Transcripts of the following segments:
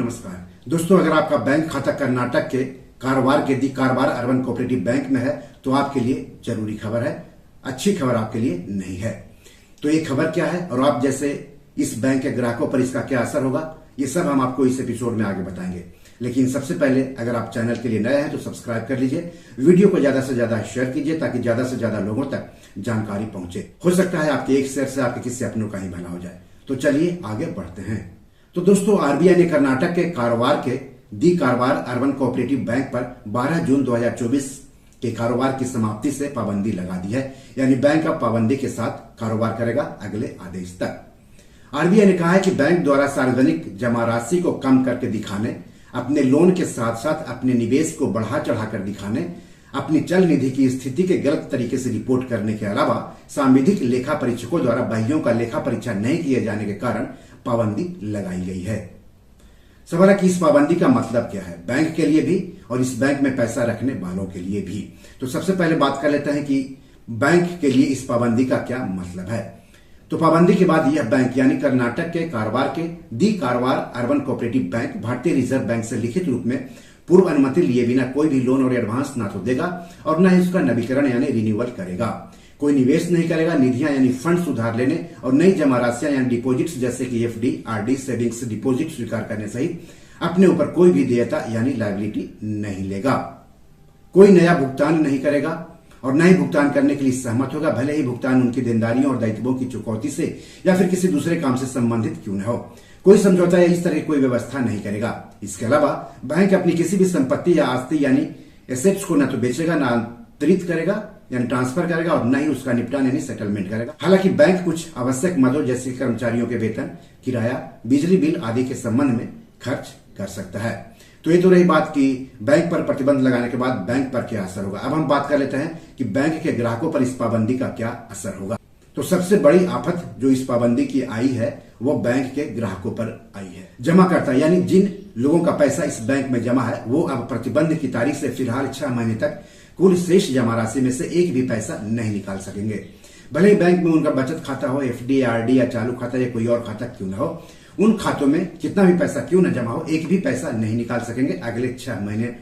नमस्कार दोस्तों, अगर आपका बैंक खाता कर्नाटक के कारवार के दी कारवार अर्बन कोऑपरेटिव बैंक में है तो आपके लिए जरूरी खबर है। अच्छी खबर आपके लिए नहीं है। तो ये खबर क्या है और आप जैसे इस बैंक के ग्राहकों पर इसका क्या असर होगा, ये सब हम आपको इस एपिसोड में आगे बताएंगे। लेकिन सबसे पहले अगर आप चैनल के लिए नए हैं तो सब्सक्राइब कर लीजिए, वीडियो को ज्यादा से ज्यादा शेयर कीजिए ताकि ज्यादा से ज्यादा लोगों तक जानकारी पहुंचे। हो सकता है आपके एक शेयर से आपके किसी अपनों का ही भला हो जाए। तो चलिए आगे बढ़ते हैं। तो दोस्तों, आरबीआई ने कर्नाटक के कारवार के दी कारवार अर्बन कोऑपरेटिव बैंक पर 12 जून 2024 के कारोबार की समाप्ति से पाबंदी लगा दी है। यानी बैंक अब पाबंदी के साथ कारोबार करेगा अगले आदेश तक। आरबीआई ने कहा है कि बैंक द्वारा सार्वजनिक जमा राशि को कम करके दिखाने, अपने लोन के साथ साथ अपने निवेश को बढ़ा चढ़ाकर दिखाने, अपनी चल निधि की स्थिति के गलत तरीके से रिपोर्ट करने के अलावा सांविधिक लेखा परीक्षकों द्वारा बहियों का लेखा परीक्षा नहीं किए जाने के कारण पाबंदी लगाई गई है। सवाल है कि इस पाबंदी का मतलब क्या है, बैंक के लिए भी और इस बैंक में पैसा रखने वालों के लिए भी। तो सबसे पहले बात कर लेते हैं कि बैंक के लिए इस पाबंदी का क्या मतलब है। तो पाबंदी के बाद यह बैंक यानी कर्नाटक के कारवार के दी कारवार अर्बन कोऑपरेटिव बैंक भारतीय रिजर्व बैंक से लिखित रूप में पूर्व अनुमति लिए बिना कोई भी लोन और एडवांस ना तो देगा और न ही उसका नवीकरण यानी रिन्यूअल करेगा। कोई निवेश नहीं करेगा, निधियां यानी फंड उधार लेने और नई जमा राशियां यानी डिपोजिट्स जैसे कि एफडी, आरडी, सेविंग्स डिपोजिट स्वीकार करने सहित अपने ऊपर कोई भी देयता यानी लायबिलिटी नहीं लेगा। कोई नया भुगतान नहीं करेगा और न ही भुगतान करने के लिए सहमत होगा, भले ही भुगतान उनकी देनदारियों और दायित्वों की चुकौती से या फिर किसी दूसरे काम से संबंधित क्यों न हो। कोई समझौता या इस तरह की कोई व्यवस्था नहीं करेगा। इसके अलावा बैंक अपनी किसी भी संपत्ति या आस्ति यानी एसेट्स को न तो बेचेगा, न अंतरित करेगा यानी ट्रांसफर करेगा और न ही उसका निपटान यानी सेटलमेंट करेगा। हालांकि बैंक कुछ आवश्यक मदों जैसे कर्मचारियों के वेतन, किराया, बिजली बिल आदि के संबंध में खर्च कर सकता है। तो ये तो रही बात कि बैंक पर प्रतिबंध लगाने के बाद बैंक पर क्या असर होगा। अब हम बात कर लेते हैं कि बैंक के ग्राहकों पर इस पाबंदी का क्या असर होगा। तो सबसे बड़ी आफत जो इस पाबंदी की आई है वो बैंक के ग्राहकों पर आई है। जमाकर्ता यानी जिन लोगों का पैसा इस बैंक में जमा है वो अब प्रतिबंध की तारीख से फिलहाल 6 महीने तक कुल शेष जमा राशि में से एक भी पैसा नहीं निकाल सकेंगे। भले ही बैंक में उनका बचत खाता हो, एफडी, आरडी या चालू खाता या कोई और खाता क्यों न हो, उन खातों में कितना भी पैसा क्यों न जमा हो, एक भी पैसा नहीं निकाल सकेंगे अगले 6 महीने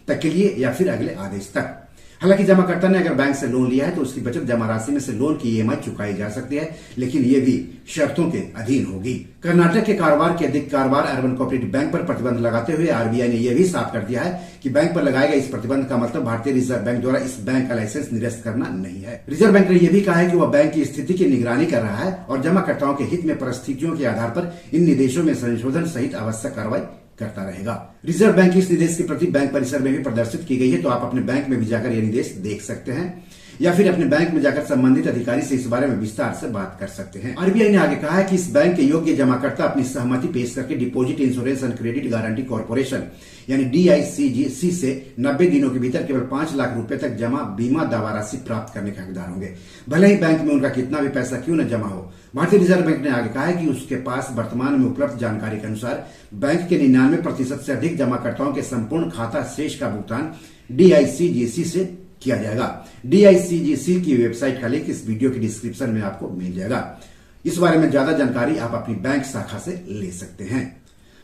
तक के लिए या फिर अगले आदेश तक। हालांकि जमाकर्ता ने अगर बैंक से लोन लिया है तो उसकी बचत जमा राशि में से लोन की ईएमआई चुकाई जा सकती है, लेकिन ये भी शर्तों के अधीन होगी। कर्नाटक के कारवार के अधिक कारवार अर्बन कोऑपरेटिव बैंक पर प्रतिबंध लगाते हुए आरबीआई ने यह भी साफ कर दिया है कि बैंक पर लगाए गए इस प्रतिबंध का मतलब भारतीय रिजर्व बैंक द्वारा इस बैंक का लाइसेंस निरस्त करना नहीं है। रिजर्व बैंक ने यह भी कहा है कि वह बैंक की स्थिति की निगरानी कर रहा है और जमाकर्ताओं के हित में परिस्थितियों के आधार पर इन निर्देशों में संशोधन सहित आवश्यक कार्रवाई करता रहेगा। रिजर्व बैंक की इस निर्देश की प्रति बैंक परिसर में भी प्रदर्शित की गई है, तो आप अपने बैंक में भी जाकर यह निर्देश देख सकते हैं या फिर अपने बैंक में जाकर संबंधित अधिकारी से इस बारे में विस्तार से बात कर सकते हैं। आरबीआई ने आगे कहा है कि इस बैंक के योग्य जमाकर्ता अपनी सहमति पेश करके deposit insurance and credit guarantee corporation यानी डीआईसीजीसी से 90 दिनों के भीतर केवल 5 लाख रुपए तक जमा बीमा दावा राशि प्राप्त करने के हकदार होंगे, भले ही बैंक में उनका कितना भी पैसा क्यों न जमा हो। भारतीय रिजर्व बैंक ने आगे कहा है कि उसके पास वर्तमान में उपलब्ध जानकारी के अनुसार बैंक के 99% से अधिक जमाकर्ताओं के संपूर्ण खाता शेष का भुगतान डीआईसीजीसी से किया जाएगा। डीआईसीजीसी की वेबसाइट का लिंक इस वीडियो की डिस्क्रिप्शन में आपको मिल जाएगा। इस बारे में ज्यादा जानकारी आप अपनी बैंक शाखा से ले सकते हैं।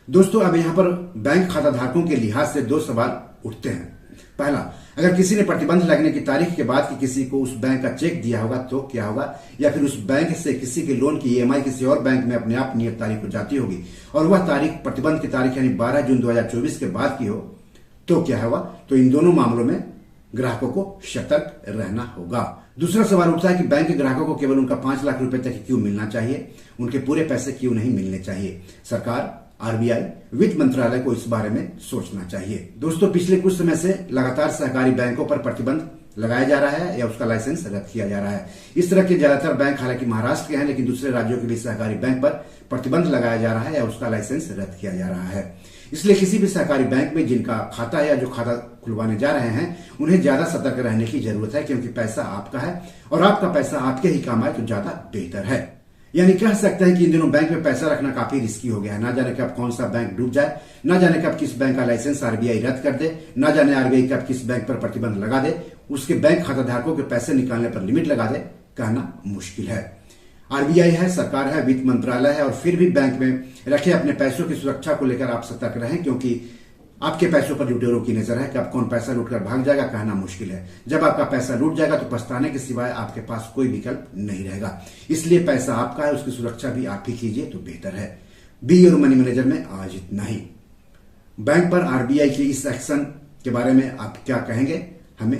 दोस्तों, अब यहाँ पर बैंक खाता धारकों के लिहाज से 2 सवाल उठते हैं। पहला, अगर किसी ने प्रतिबंध लगने की तारीख के बाद कि किसी को उस बैंक का चेक दिया होगा तो क्या होगा, या फिर उस बैंक से किसी के लोन की ईएमआई किसी और बैंक में अपने आप नियत तारीख को जाती होगी और वह तारीख प्रतिबंध की तारीख यानी 12 जून 2024 के बाद की हो तो क्या होगा। तो इन दोनों मामलों में ग्राहकों को सतर्क रहना होगा। दूसरा सवाल उठता है कि बैंक के ग्राहकों को केवल उनका 5 लाख रुपए तक क्यों मिलना चाहिए, उनके पूरे पैसे क्यों नहीं मिलने चाहिए। सरकार, आरबीआई, वित्त मंत्रालय को इस बारे में सोचना चाहिए। दोस्तों, पिछले कुछ समय से लगातार सहकारी बैंकों पर प्रतिबंध लगाया जा रहा है या उसका लाइसेंस रद्द किया जा रहा है। इस तरह के ज्यादातर बैंक हालांकि महाराष्ट्र के हैं, लेकिन दूसरे राज्यों के भी सहकारी बैंक पर प्रतिबंध लगाया जा रहा है या उसका लाइसेंस रद्द किया जा रहा है। इसलिए किसी भी सहकारी बैंक में जिनका खाता है या जो खाता खुलवाने जा रहे हैं उन्हें ज्यादा सतर्क रहने की जरूरत है, क्योंकि पैसा आपका है और आपका पैसा आपके ही काम आए तो ज्यादा बेहतर है। यानी कह सकते हैं कि इन दिनों बैंक में पैसा रखना काफी रिस्की हो गया है। ना जाने कब कौन सा बैंक डूब जाए, ना जाने कब किस बैंक का लाइसेंस आरबीआई रद्द कर दे, ना जाने आरबीआई कब किस बैंक पर प्रतिबंध लगा दे, उसके बैंक खाता धारकों के पैसे निकालने पर लिमिट लगा दे, कहना मुश्किल है। आरबीआई है, सरकार है, वित्त मंत्रालय है और फिर भी बैंक में रखे अपने पैसों की सुरक्षा को लेकर आप सतर्क रहें, क्योंकि आपके पैसों पर लुटेरों की नजर है कि अब कौन पैसा लूट कर भाग जाएगा कहना मुश्किल है। जब आपका पैसा लूट जाएगा तो पछताने के सिवाय आपके पास कोई विकल्प नहीं रहेगा। इसलिए पैसा आपका है, उसकी सुरक्षा भी आप ही कीजिए तो बेहतर है। बी योर मनी मैनेजर में आज इतना ही। बैंक पर आरबीआई के इस एक्शन के बारे में आप क्या कहेंगे, हमें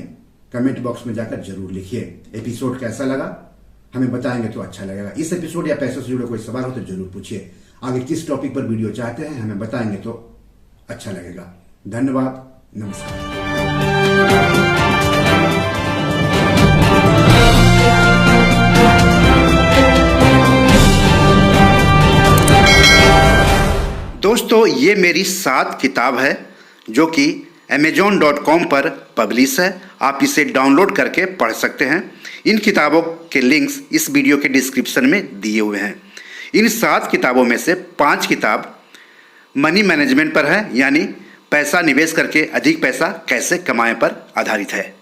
कमेंट बॉक्स में जाकर जरूर लिखिए। एपिसोड कैसा लगा हमें बताएंगे तो अच्छा लगेगा। इस एपिसोड या पैसों से जुड़े कोई सवाल हो तो जरूर पूछिए। आगे किस टॉपिक पर वीडियो चाहते हैं हमें बताएंगे तो अच्छा लगेगा। धन्यवाद, नमस्कार। दोस्तों, ये मेरी 7 किताब है जो कि amazon.com पर पब्लिश है। आप इसे डाउनलोड करके पढ़ सकते हैं। इन किताबों के लिंक्स इस वीडियो के डिस्क्रिप्शन में दिए हुए हैं। इन 7 किताबों में से 5 किताब मनी मैनेजमेंट पर है, यानी पैसा निवेश करके अधिक पैसा कैसे कमाएं पर आधारित है।